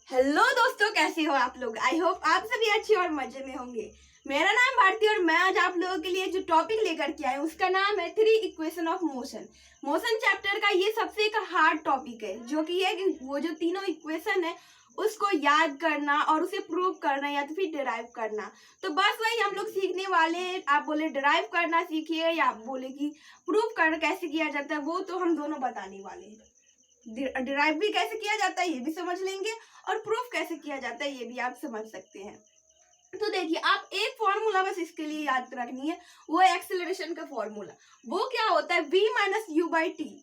Hello दोस्तों, कैसे हो आप लोग। आई होप आप सभी अच्छे और मजे में होंगे। मेरा नाम भारती और मैं आज आप लोगों के लिए जो टॉपिक लेकर के आई हूँ उसका नाम है 3 equation of motion. Motion chapter का ये सबसे एक हार्ड टॉपिक है, जो कि है कि वो जो तीनों इक्वेशन है उसको याद करना और उसे प्रूव करना या तो फिर डिराइव करना। तो बस वही हम लोग सीखने वाले हैं। आप बोले डिराइव करना सीखिए या आप बोले कि प्रूव कर कैसे किया जाता है, वो तो हम दोनों बताने वाले हैं। डिराइव भी कैसे किया जाता है ये भी समझ लेंगे और प्रूफ कैसे किया जाता है ये भी आप समझ सकते हैं। तो देखिए, आप एक फॉर्मूला बस इसके लिए याद रखनी है, वो है एक्सेलरेशन का फॉर्मूला। वो क्या होता है, v minus you by T.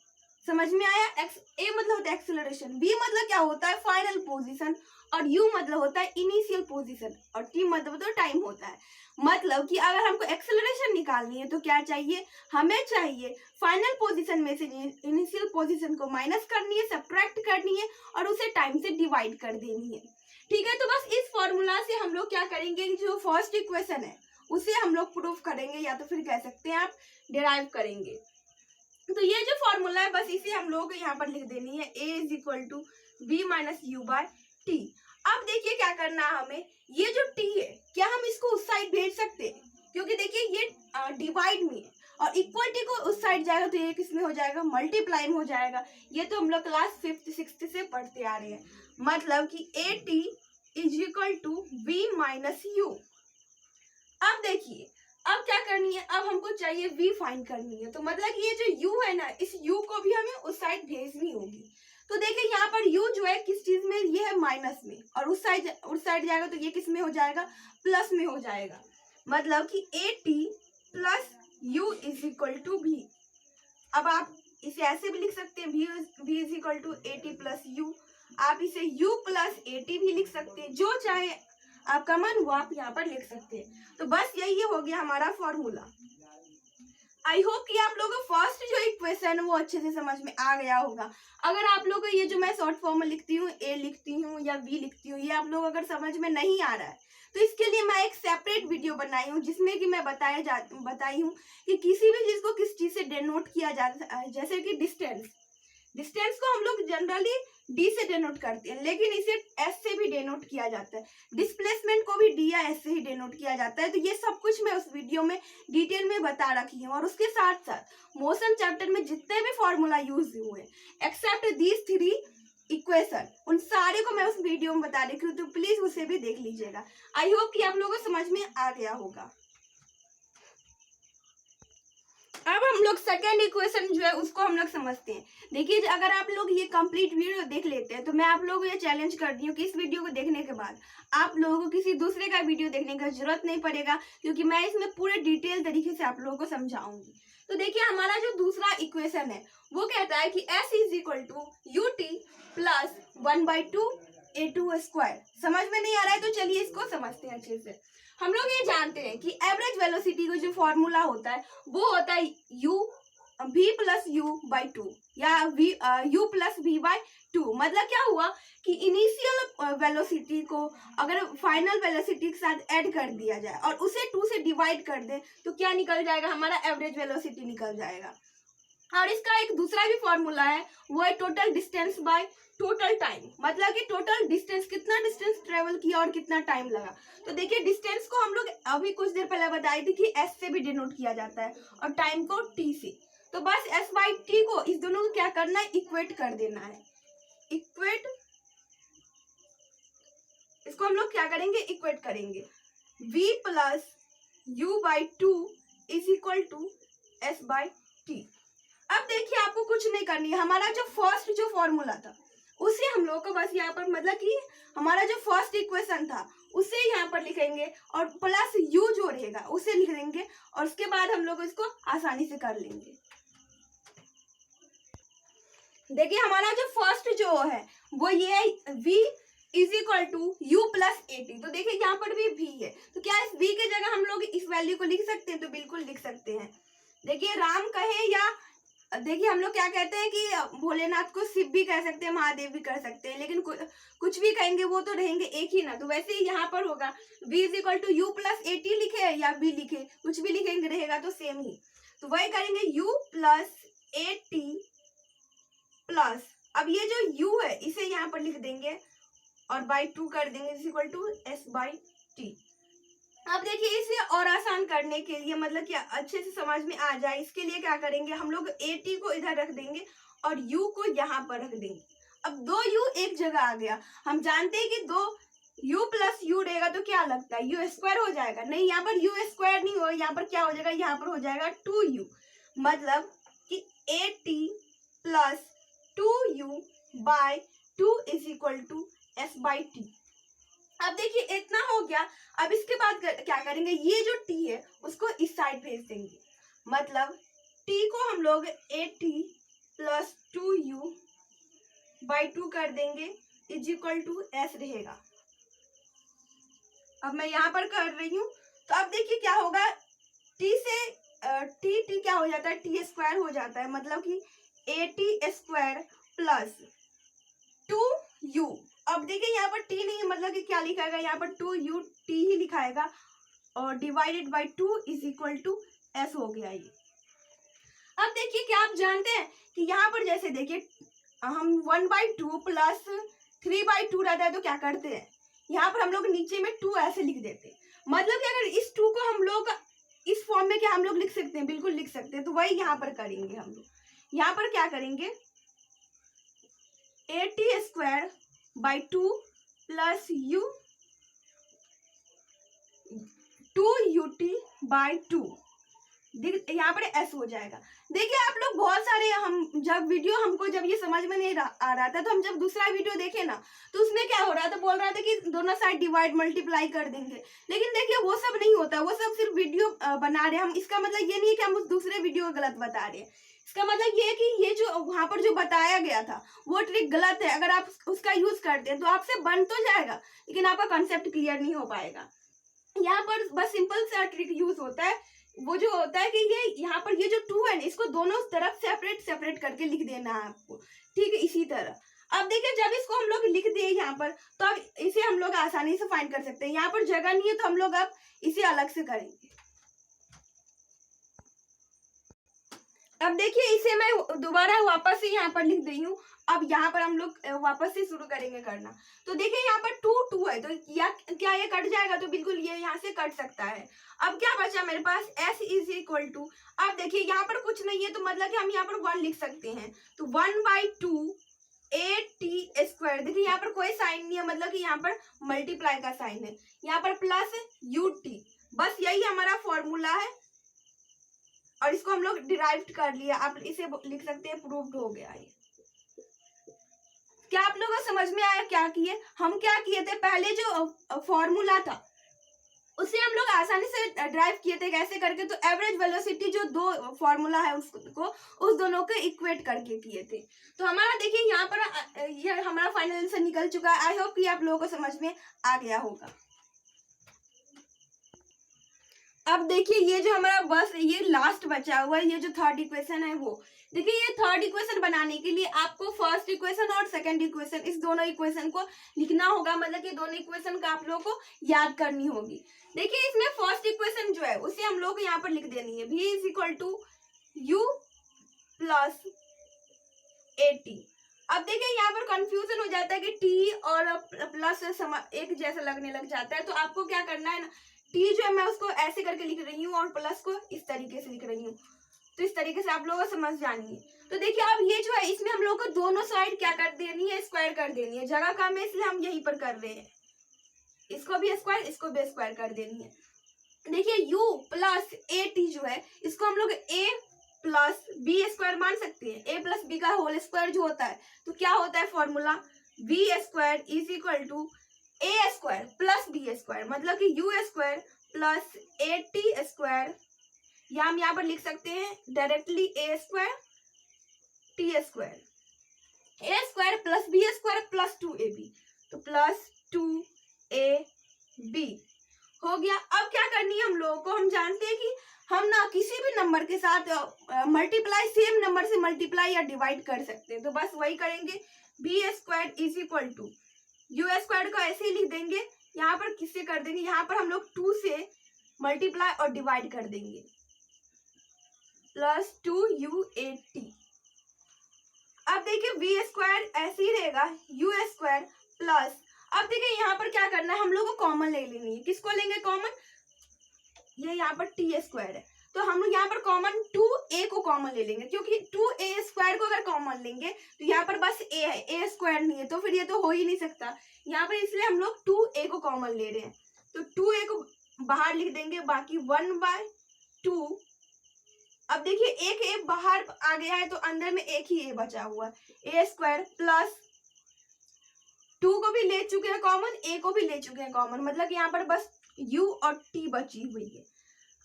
समझ में आया। ए मतलब होता है एक्सेलरेशन, v मतलब क्या होता है फाइनल पोजीशन, और u मतलब होता है इनिशियल पोजीशन, और t मतलब तो टाइम होता है। मतलब कि अगर हमको एक्सेलरेशन निकालनी है तो क्या चाहिए, हमें चाहिए फाइनल पोजीशन में से इनिशियल पोजीशन को माइनस करनी है, सब्ट्रैक्ट करनी है और उसे टाइम से डिवाइड कर देनी है। ठीक है, तो बस इस फॉर्मूला से हम लोग क्या करेंगे, जो फर्स्ट इक्वेशन है उसे हम लोग प्रूफ करेंगे या तो फिर कह सकते हैं आप डिराइव करेंगे। तो ये जो फॉर्मूला है बस इसे हम लोग यहाँ पर लिख देनी है, a is equal to v minus u by t. अब देखिए क्या करना है हमें, ये जो t है क्या हम इसको उस साइड भेज सकते हैं, क्योंकि देखिए ये डिवाइड में है और इक्वलिटी को उस साइड जाएगा तो ये किसमें हो जाएगा, मल्टीप्लाई में हो जाएगा। ये तो हम लोग क्लास 5th 6th से पढ़ते आ रहे हैं। मतलब कि a t is equal to v minus u. अब देखिए अब क्या करनी है, अब हमको चाहिए v फाइंड करनी है। तो मतलब कि ये जो u है ना, इस u को भी हमें उस साइड भेजनी होगी। तो देखिए यहाँ पर u जो है किस चीज में, ये है माइनस में, और उस साइड जाएगा तो ये किस में हो जाएगा, प्लस में हो जाएगा। मतलब कि a t plus u is equal to v। अब आप इसे ऐसे भी लिख सकते हैं, v is equal to a t plus u. आप इसे u प्लस ए टी भी लिख सकते हैं, जो चाहे आपका मन वो आप यहाँ पर लिख सकते हैं। तो बस यही हो गया हमारा फॉर्मूला। आई होप कि आप लोगों को फर्स्ट जो इक्वेशन है वो अच्छे से समझ में आ गया होगा। अगर आप लोगों को ये जो मैं शॉर्ट फॉर्म में लिखती हूँ, ए लिखती हूँ या बी लिखती हूँ, ये आप लोग अगर समझ में नहीं आ रहा है तो इसके लिए मैं एक सेपरेट वीडियो बनाई हूँ, जिसमें कि मैं बताई हूँ कि किसी भी चीज को किस चीज से डिनोट किया जाता है। जैसे कि डिस्टेंस को हम लोग जनरली डी से डिनोट करते हैं, लेकिन इसे एस से भी डिनोट किया जाता है। डिस्प्लेसमेंट को भी डी या एस से ही डिनोट किया जाता है। तो ये सब कुछ मैं उस वीडियो में डिटेल में बता रखी हूँ, और उसके साथ साथ मोशन चैप्टर में जितने भी फॉर्मूला यूज हुए एक्सेप्ट दीज 3 इक्वेशन, उन सारे को मैं उस वीडियो में बता रही हूँ, तो प्लीज उसे भी देख लीजिएगा। आई होप कि आप लोगों को समझ में आ गया होगा। अब हम लोग सेकेंड इक्वेशन जो है उसको हम लोग समझते हैं। देखिए, अगर आप लोग ये कंप्लीट वीडियो देख लेते हैं तो मैं आप लोगों को ये चैलेंज करती हूँ कि इस वीडियो को देखने के बाद आप लोगों को किसी दूसरे का वीडियो देखने का जरूरत नहीं पड़ेगा, क्योंकि मैं इसमें पूरे डिटेल तरीके से आप लोगों को समझाऊंगी। तो देखिए, हमारा जो दूसरा इक्वेशन है वो कहता है कि s is equal to u t plus 1/2 a2 square. समझ में नहीं आ रहा है तो चलिए इसको समझते हैं अच्छे से। हम लोग ये जानते हैं कि एवरेज वेलोसिटी का जो फॉर्मूला होता है वो होता है u v plus u by to, या u plus v by two. मतलब क्या हुआ कि इनिशियल वेलोसिटी को अगर फाइनल वेलोसिटी के साथ ऐड कर दिया जाए और उसे 2 से डिवाइड कर दे तो क्या निकल जाएगा, हमारा एवरेज वेलोसिटी निकल जाएगा। और इसका एक दूसरा भी फॉर्मूला है, वो है total distance by total time. मतलब कि टोटल डिस्टेंस, कितना डिस्टेंस ट्रेवल किया और कितना टाइम लगा। तो देखिए, डिस्टेंस को हम लोग अभी कुछ देर पहले बताई थी कि एस से भी डिनोट किया जाता है और टाइम को टी से। तो बस एस बाई टी को इस दोनों को क्या करना है, इक्वेट कर देना है। इक्वेट, इसको हम लोग क्या करेंगे, इक्वेट करेंगे। v plus u by two is equal to s by t. अब देखिए, आपको कुछ नहीं करनी है, हमारा जो फर्स्ट जो फॉर्मूला था उसे हम लोग को बस यहाँ पर, मतलब कि हमारा जो फर्स्ट इक्वेशन था उसे यहाँ पर लिखेंगे और प्लस u जो रहेगा उसे लिख देंगे, और उसके बाद हम लोग इसको आसानी से कर लेंगे। देखिए, हमारा जो फर्स्ट जो है वो ये है v is equal to u plus a t. तो देखिए यहाँ पर भी v है, तो क्या इस v की जगह हम लोग इस वैल्यू को लिख सकते हैं, तो बिल्कुल लिख सकते हैं। देखिए, राम कहे या देखिए हम लोग क्या कहते हैं कि भोलेनाथ को शिव भी कह सकते हैं, महादेव भी कर सकते हैं, लेकिन कुछ भी कहेंगे वो तो रहेंगे एक ही ना। तो वैसे ही यहाँ पर होगा v is equal to u plus a t लिखे या v लिखे, कुछ भी लिखेंगे रहेगा तो सेम ही। तो वही करेंगे u plus a t plus, अब ये जो u है इसे यहाँ पर लिख देंगे और बाई 2 कर देंगे is equal to s by t. अब देखिए इसे और आसान करने के लिए, मतलब कि अच्छे से समझ में आ जाए, इसके लिए क्या करेंगे, हम लोग ए टी को इधर रख देंगे और u को यहाँ पर रख देंगे। अब दो u एक जगह आ गया, हम जानते हैं कि दो u प्लस u रहेगा तो क्या लगता है u स्क्वायर हो जाएगा, नहीं यहाँ पर u स्क्वायर नहीं हो, यहाँ पर क्या हो जाएगा, यहाँ पर हो जाएगा 2u, मतलब कि a t plus 2u by 2 is equal to s by t. अब देखिए इतना हो गया। अब इसके बाद क्या करेंगे, ये जो t है उसको इस साइड भेज देंगे, मतलब t को हम लोग ए टी प्लस 2u बाई 2 कर देंगे इज इक्वल टू s रहेगा। अब मैं यहाँ पर कर रही हूँ, तो अब देखिए क्या होगा, t से t क्या हो जाता है, t स्क्वायर हो जाता है, मतलब कि a t square plus 2u। अब देखिए यहाँ पर t नहीं है, मतलब कि क्या लिखाएगा, यहाँ पर 2u t ही लिखाएगा और divided by 2 is equal to s हो गया ये। अब देखिए क्या आप जानते हैं कि यहाँ पर जैसे देखिए हम 1/2 प्लस 3/2 रहता है तो क्या करते हैं, यहाँ पर हम लोग नीचे में 2 ऐसे लिख देते हैं, मतलब कि अगर इस 2 को हम लोग इस फॉर्म में क्या हम लोग लिख सकते हैं, बिल्कुल लिख सकते हैं। तो वही यहाँ पर करेंगे, हम लोग यहाँ पर क्या करेंगे, ए t square by 2 plus u 2ut by 2, यहाँ पर s हो जाएगा। देखिए आप लोग बहुत सारे, हम जब वीडियो हमको जब ये समझ में नहीं आ रहा था, तो हम जब दूसरा वीडियो देखे ना, तो उसमें क्या हो रहा था, बोल रहा था कि दोनों साइड डिवाइड मल्टीप्लाई कर देंगे, लेकिन देखिए वो सब नहीं होता, वो सब सिर्फ वीडियो बना रहे हैं हम। इसका मतलब ये नहीं है कि हम उस दूसरे वीडियो को गलत बता रहे हैं, इसका मतलब ये है कि ये जो वहां पर जो बताया गया था वो ट्रिक गलत है। अगर आप उसका यूज करते हैं तो आपसे बन तो जाएगा, लेकिन आपका कंसेप्ट क्लियर नहीं हो पाएगा। यहाँ पर बस सिंपल सा ट्रिक यूज होता है, वो जो होता है कि ये यहाँ पर ये जो 2 है इसको दोनों तरफ सेपरेट सेपरेट करके लिख देना है आपको, ठीक है। इसी तरह अब देखिए जब इसको हम लोग लिख दिए यहाँ पर, तो अब इसे हम लोग आसानी से फाइंड कर सकते हैं। यहाँ पर जगह नहीं है तो हम लोग अब इसे अलग से करेंगे। अब देखिए इसे मैं दोबारा वापस से यहाँ पर लिख दी हूँ। अब यहाँ पर हम लोग वापस से शुरू करेंगे करना। तो देखिए यहाँ पर 2 है, तो क्या ये कट जाएगा, तो बिल्कुल ये यहाँ से कट सकता है। अब क्या बचा मेरे पास, s इज इक्वल टू, अब देखिए यहाँ पर कुछ नहीं है तो मतलब कि हम यहाँ पर 1 लिख सकते हैं, तो 1/2 ए टी स्क्वायर। देखिए यहाँ पर कोई साइन नहीं है, मतलब कि यहाँ पर मल्टीप्लाई का साइन है, यहाँ पर प्लस यू टी, बस यही हमारा फॉर्मूला है और इसको हम लोग डिराइव्ड कर लिया। आप इसे लिख सकते हैं प्रूव्ड हो गया ये। क्या आप लोगों को समझ में आया क्या किए, हम क्या किए थे, पहले जो फॉर्मूला था उसे हम लोग आसानी से ड्राइव किए थे, कैसे करके, तो एवरेज वेलोसिटी जो दो फॉर्मूला है उसको उस दोनों को इक्वेट करके किए थे। तो हमारा देखिए यहाँ पर ये हमारा फाइनल आंसर निकल चुका है। आई होप कि आप लोगों को समझ में आ गया होगा। अब देखिए ये जो हमारा बस ये लास्ट बचा हुआ है, ये जो थर्ड इक्वेशन है वो, देखिए ये थर्ड इक्वेशन बनाने के लिए आपको फर्स्ट इक्वेशन और सेकंड इक्वेशन, इस दोनों इक्वेशन को लिखना होगा, मतलब कि दोनों इक्वेशन का आप लोगों को याद करनी होगी। देखिए इसमें फर्स्ट इक्वेशन जो है उसे हम लोग यहाँ पर लिख देनी है, v is equal to u plus a t. अब देखिए यहाँ पर कंफ्यूजन हो जाता है कि t और प्लस एक जैसा लगने लग जाता है, तो आपको क्या करना है ना, t जो है मैं उसको ऐसे करके लिख रही हूँ और प्लस को इस तरीके से लिख रही हूँ, तो इस तरीके से आप लोगों को समझ जानी है। तो देखिए अब ये जो है इसमें हम लोगों को दोनों साइड क्या कर देनी है, स्क्वायर कर देनी है, जगह कम है इसलिए हम यहीं पर कर रहे हैं, इसको भी स्क्वायर इसको भी स्क्वायर कर देनी है। देखिए u प्लस ए टी जो है इसको हम लोग a प्लस बी स्क्वायर मान सकते हैं, a प्लस बी का होल स्क्वायर जो होता है, तो क्या होता है formula, v square is equal to a square plus b square, मतलब कि u square plus a t square, या हम यहाँ पर लिख सकते हैं directly a square t square, a square plus b square plus 2ab, तो प्लस 2ab हो गया। अब क्या करनी है हम लोगों को, हम जानते हैं कि हम ना किसी भी नंबर के साथ मल्टीप्लाई, सेम नंबर से मल्टीप्लाई या डिवाइड कर सकते हैं, तो बस वही करेंगे, b square is equal to u square को ऐसे ही लिख देंगे, यहाँ पर किससे कर देंगे, यहाँ पर हम लोग 2 से मल्टीप्लाई और डिवाइड कर देंगे, प्लस 2u8t। अब देखिए वी स्क्वायर ऐसे ही रहेगा, यू स्क्वायर प्लस, अब देखिए यहाँ पर क्या करना है, हम लोग को कॉमन ले लेनी है। किसको लेंगे कॉमन? ये यहाँ पर टी स्क्वायर है, तो हम लोग यहाँ पर कॉमन 2a को कॉमन ले लेंगे, क्योंकि 2a स्क्वायर को अगर कॉमन लेंगे तो यहाँ पर बस a है, a स्क्वायर नहीं है, तो फिर ये तो हो ही नहीं सकता यहाँ पर, इसलिए हम लोग 2a को कॉमन ले रहे हैं। तो 2a को बाहर लिख देंगे, बाकी 1/2। अब देखिए एक a बाहर आ गया है तो अंदर में एक ही a बचा हुआ है, a स्क्वायर प्लस 2 को भी ले चुके हैं कॉमन, a को भी ले चुके हैं कॉमन, मतलब यहाँ पर बस u और t बची हुई है।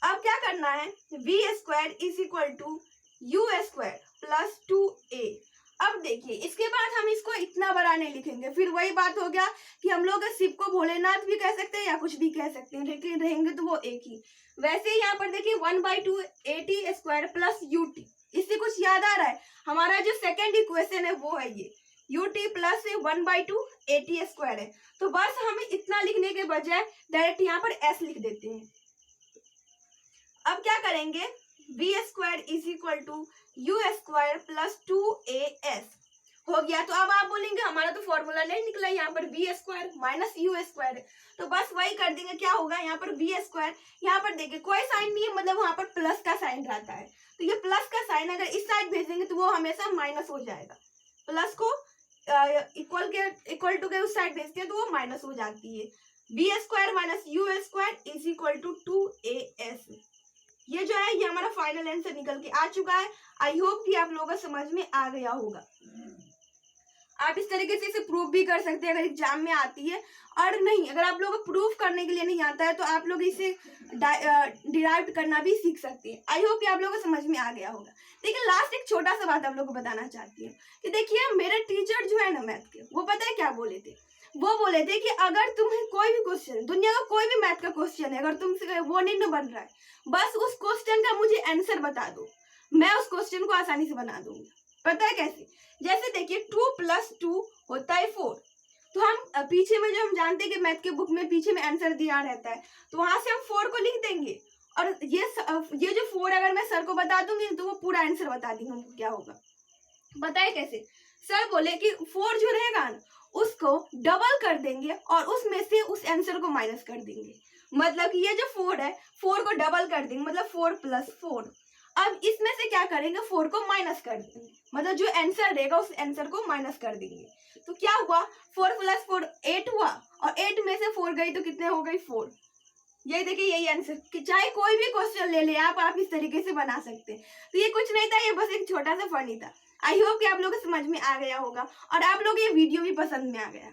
अब क्या करना है, v square is equal to u square plus 2a। अब देखिए इसके बाद हम इसको इतना बड़ा नहीं लिखेंगे, फिर वही बात हो गया कि हम लोग शिव को भोलेनाथ भी कह सकते हैं या कुछ भी कह सकते हैं, लेकिन रहेंगे तो वो एक ही। वैसे यहाँ पर देखिए 1/2 at स्क्वायर प्लस ut, इससे कुछ याद आ रहा है? हमारा जो सेकेंड इक्वेशन है वो है ये ut प्लस 1/2 at स्क्वायर है। तो बस हमें इतना लिखने के बजाय डायरेक्ट यहाँ पर s लिख देते हैं। अब क्या करेंगे, v square is equal to u square plus 2as हो गया। तो अब आप बोलेंगे हमारा तो फॉर्मूला नहीं निकला, यहाँ पर v square minus u square है, तो बस वही कर देंगे। क्या होगा यहाँ पर v स्क्वायर, यहाँ पर देखिए कोई साइन नहीं है, मतलब वहां पर प्लस का साइन रहता है, तो ये प्लस का साइन अगर इस साइड भेजेंगे तो वो हमेशा माइनस हो जाएगा। प्लस को इक्वल टू के उस साइड भेजते हैं तो वो माइनस हो जाती है। v square minus u square is equal to 2as। ये जो है ये हमारा फाइनल आंसर निकल के आ चुका है। आई होप कि आप लोगों को समझ में आ गया होगा। आप इस तरीके से इसे प्रूफ भी कर सकते हैं अगर एग्जाम में आती है, और नहीं अगर आप लोगों को प्रूफ करने के लिए नहीं आता है तो आप लोग इसे डिराइव करना भी सीख सकते हैं। आई होप कि आप लोगों को समझ में आ गया होगा। देखिए लास्ट एक छोटा सा बात आप लोगों को बताना चाहती हूँ कि देखिए मेरे टीचर जो है ना मैथ के, वो पता है क्या बोले थे? वो बोले थे कि अगर तुम्हें कोई भी क्वेश्चन, दुनिया का कोई भी मैथ का क्वेश्चन है, अगर तुमसे वो नहीं बन रहा है, बस उस क्वेश्चन का मुझे आंसर बता दो, मैं उस क्वेश्चन को आसानी से बना दूंगी। पता है कैसे? जैसे देखिए 2 + 2 होता है 4, तो हम पीछे में जो हम जानते हैं कि मैथ के बुक में पीछे में आंसर दिया रहता है, तो वहां से हम 4 को लिख देंगे, और ये जो 4 अगर मैं सर को बता दूंगी तो वो पूरा आंसर बता देंगे हमको क्या होगा। पता है कैसे? सर बोले कि 4 जो रहेगा ना उसको डबल कर देंगे और उसमें से उस आंसर को माइनस कर देंगे, मतलब कि ये जो 4 है 4 को डबल कर देंगे, मतलब 4 + 4। अब इसमें से क्या करेंगे, 4 को माइनस कर देंगे, मतलब जो आंसर रहेगा उस आंसर को माइनस कर देंगे। तो क्या हुआ, 4 + 4 8 हुआ, और 8 में से 4 गई तो कितने हो गई 4। यही देखिए यही आंसर, कि चाहे कोई भी क्वेश्चन ले ले आप इस तरीके से बना सकते हैं। तो ये कुछ नहीं था, ये बस एक छोटा सा फनी था। आई होप कि आप लोगों को समझ में आ गया होगा और आप लोग ये वीडियो भी पसंद में आ गया।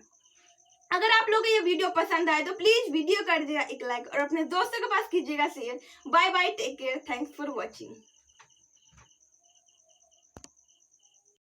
अगर आप लोगों को ये वीडियो पसंद आए तो प्लीज वीडियो कर दीजिएगा एक लाइक और अपने दोस्तों के पास कीजिएगा share. Bye bye, take care, thanks for watching.